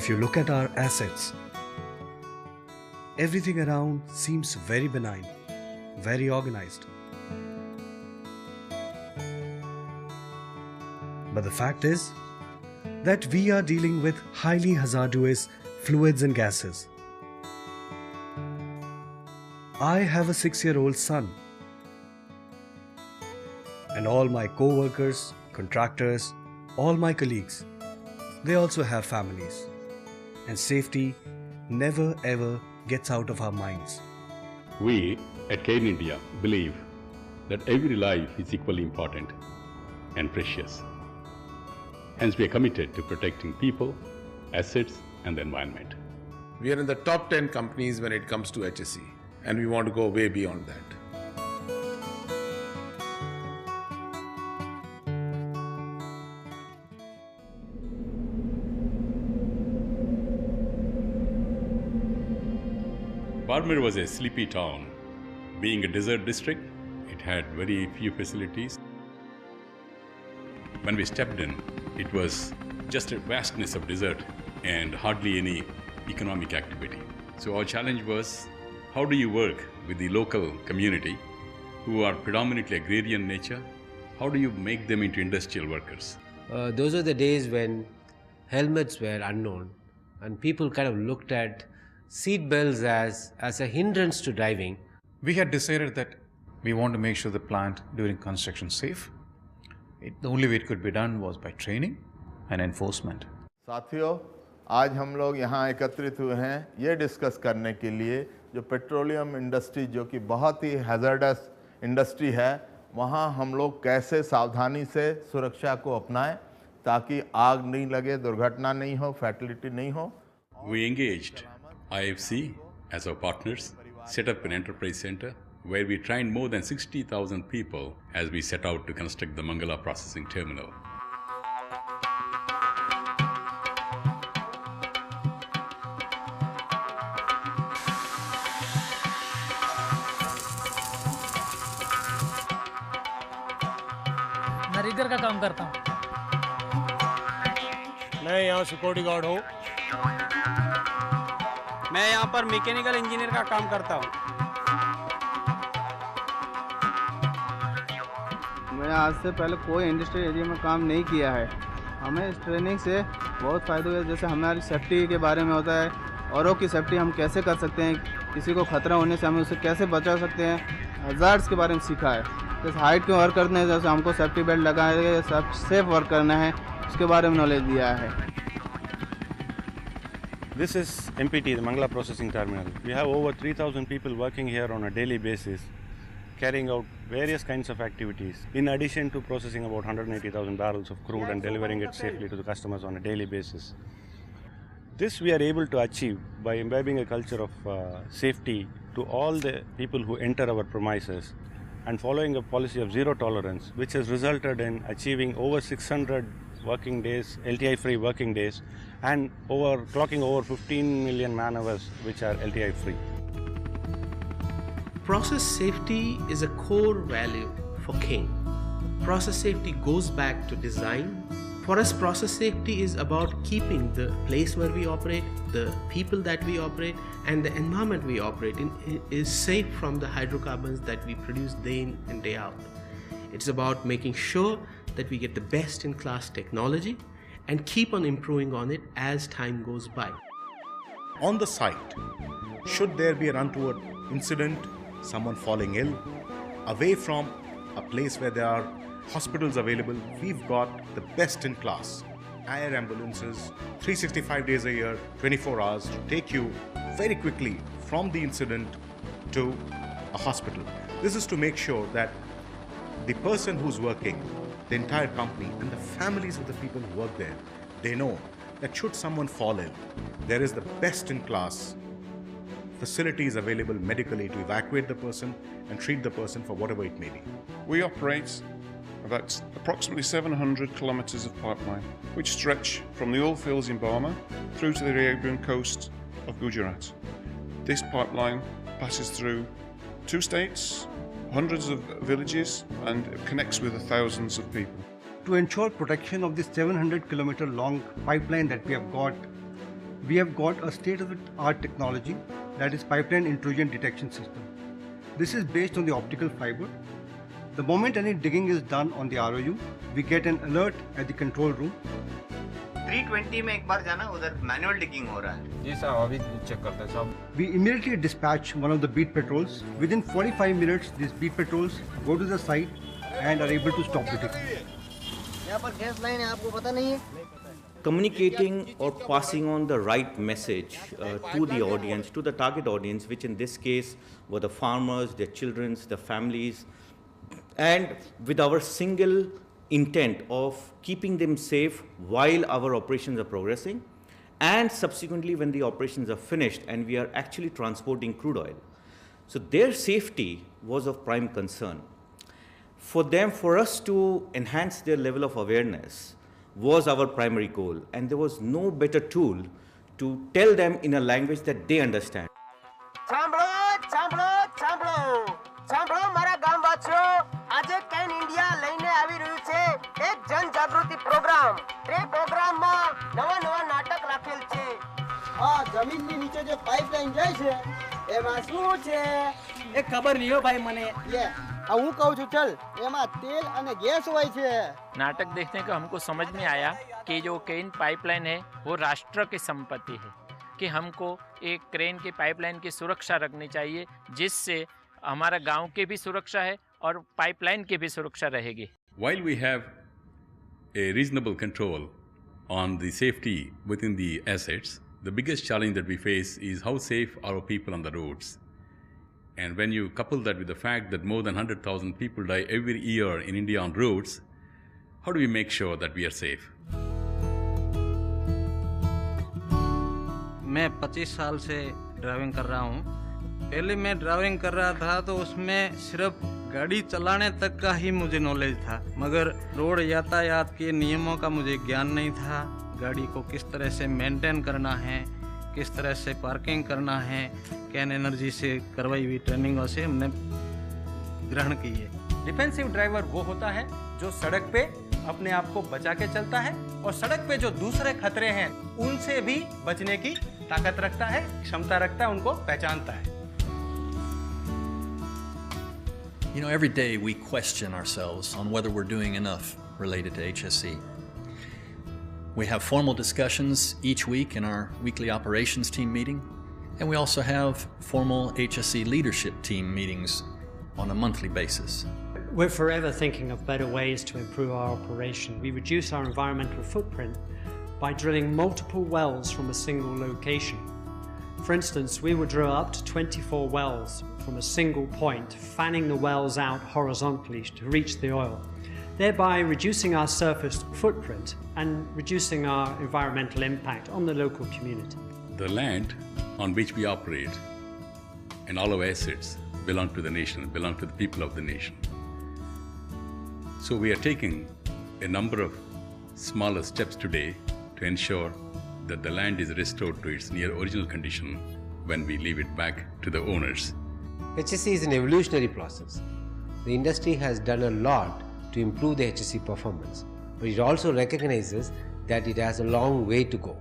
If you look at our assets, everything around seems very benign, very organized. But the fact is that we are dealing with highly hazardous fluids and gases. I have a 6-year-old son, and all my co-workers, contractors, all my colleagues, they also have families. And safety never ever gets out of our minds. We at Cairn India believe that every life is equally important and precious. Hence we are committed to protecting people, assets and the environment. We are in the top 10 companies when it comes to HSE, and we want to go way beyond that. Barmer was a sleepy town. Being a desert district, it had very few facilities. When we stepped in, it was just a vastness of desert and hardly any economic activity. So our challenge was, how do you work with the local community who are predominantly agrarian nature? How do you make them into industrial workers? Those are the days when helmets were unknown and people kind of looked at seat belts as a hindrance to driving. We had decided that we want to make sure the plant during construction safe. The only way it could be done was by training and enforcement. साथियों, आज हम लोग यहाँ एकत्रित हुए हैं ये discuss करने के लिए जो पेट्रोलियम इंडस्ट्री जो कि बहुत ही हैज़र्डस इंडस्ट्री है वहाँ हम लोग कैसे सावधानी से सुरक्षा को अपनाएं ताकि आग नहीं लगे, दुर्घटना नहीं हो, फैटलिटी नहीं हो. We engaged IFC as our partners, set up an enterprise center where we trained more than 60,000 people as we set out to construct the Mangala processing terminal. मैं रीडर का काम करता हूँ. मैं यहाँ सिक्योरिटी गार्ड हूँ. मैं यहाँ पर मैकेनिकल इंजीनियर का काम करता हूँ. मैंने आज से पहले कोई इंडस्ट्रियल एरिया में काम नहीं किया है. हमें इस ट्रेनिंग से बहुत फ़ायदा हुआ. जैसे हमारी सेफ्टी के बारे में होता है, औरों की सेफ्टी हम कैसे कर सकते हैं, किसी को खतरा होने से हमें उसे कैसे बचा सकते हैं, हज़ार्ड्स के बारे में सीखा है. जैसे हाइट पे वर्क करने जैसे हमको सेफ्टी बेल्ट लगाए, सब सेफ वर्क करना है, उसके बारे में नॉलेज दिया है. This is MPT, the Mangala Processing Terminal. We have over 3,000 people working here on a daily basis, carrying out various kinds of activities, in addition to processing about 180,000 barrels of crude and delivering it safely to the customers on a daily basis. This we are able to achieve by imbibing a culture of safety to all the people who enter our premises and following a policy of zero tolerance, which has resulted in achieving over 600 working days, LTI-free working days, and clocking over 15 million man-hours which are LTI-free. Process safety is a core value for Cairn. Process safety goes back to design. For us, process safety is about keeping the place where we operate, the people that we operate, and the environment we operate in is safe from the hydrocarbons that we produce day in and day out. It's about making sure that we get the best in class technology and keep on improving on it as time goes by. On the site, should there be an untoward incident, someone falling ill, away from a place where there are hospitals available, we've got the best in class air ambulances 365 days a year, 24 hours to take you very quickly from the incident to a hospital. This is to make sure that the person who's working, the entire company and the families of the people who work there, they know that should someone fall ill, there is the best in class facilities available medically to evacuate the person and treat the person for whatever it may be. We operate about approximately 700 kilometres of pipeline, which stretch from the oil fields in Barmer through to the Arabian coast of Gujarat. This pipeline passes through 2 states, hundreds of villages, and connects with thousands of people. To ensure protection of this 700-kilometer long pipeline that we have got, we have got a state-of-the-art technology that is pipeline intrusion detection system. This is based on the optical fiber. The moment any digging is done on the ROU, we get an alert at the control room. 320 में एक बार जाना उधर manual digging हो रहा है। जी साहब अभी check करते हैं साहब। We immediately dispatch one of the beat patrols. Within 45 minutes, these beat patrols go to the site and are able to stop the digging. यहाँ पर गैस लाइन है, आपको पता नहीं है? Communicating or passing on the right message to the audience, to the target audience, which in this case were the farmers, their children, their families, and with our single intent of keeping them safe while our operations are progressing, and subsequently when the operations are finished and we are actually transporting crude oil. So their safety was of prime concern. For us to enhance their level of awareness was our primary goal, and there was no better tool to tell them in a language that they understand. સાંભળો મારા ગામવાસીઓ, આજે can India લઈને આવી રહ્યું છે એક જન જાગૃતિ programme. તે પ્રોગ્રામમાં નવા નવા નાટક રાખેલ છે. જમીનની નીચે જે પાઇપલાઇન જાય છે એમાં શું છે એ ખબર નહીં હો ભાઈ મને. હું કહું છું ચલ, એમાં તેલ અને ગેસ હોય છે. नाटक देखने का हमको समझ में आया कि जो केन पाइपलाइन है वो राष्ट्र की संपत्ति है, कि हमको एक क्रेन की पाइपलाइन की सुरक्षा रखनी चाहिए, जिससे हमारा गांव की भी सुरक्षा है और पाइपलाइन की भी सुरक्षा रहेगी. While we have a reasonable control on the safety within the assets, the biggest challenge that we face is how safe are our people on the roads. And when you couple that with the fact that more than 100,000 people die every year in India on roads, how do we make sure that we are safe? मैं 25 साल से driving कर रहा हूँ. पहले मैं driving कर रहा था तो उसमें सिर्फ गाड़ी चलाने तक का ही मुझे नॉलेज था, मगर रोड यातायात के नियमों का मुझे ज्ञान नहीं था. गाड़ी को किस तरह से मेंटेन करना है, किस तरह से पार्किंग करना है, कैन एनर्जी से करवाई हुई ट्रेनिंगों से हमने ग्रहण की है. डिफेंसिव ड्राइवर वो होता है जो सड़क पे अपने आप को बचा के चलता है और सड़क पे जो दूसरे खतरे हैं उनसे भी बचने की ताकत रखता है, क्षमता रखता है, उनको पहचानता है. You know, every day we question ourselves on whether we're doing enough related to HSE. We have formal discussions each week in our weekly operations team meeting, and we also have formal HSE leadership team meetings on a monthly basis. We're forever thinking of better ways to improve our operation. We reduce our environmental footprint by drilling multiple wells from a single location. For instance, we would drill up to 24 wells from a single point, fanning the wells out horizontally to reach the oil, thereby reducing our surface footprint and reducing our environmental impact on the local community. The land on which we operate and all our assets belong to the nation, belong to the people of the nation. So we are taking a number of smaller steps today to ensure that the land is restored to its near original condition when we leave it back to the owners. HSE is an evolutionary process. The industry has done a lot to improve the HSE performance, but it also recognizes that it has a long way to go.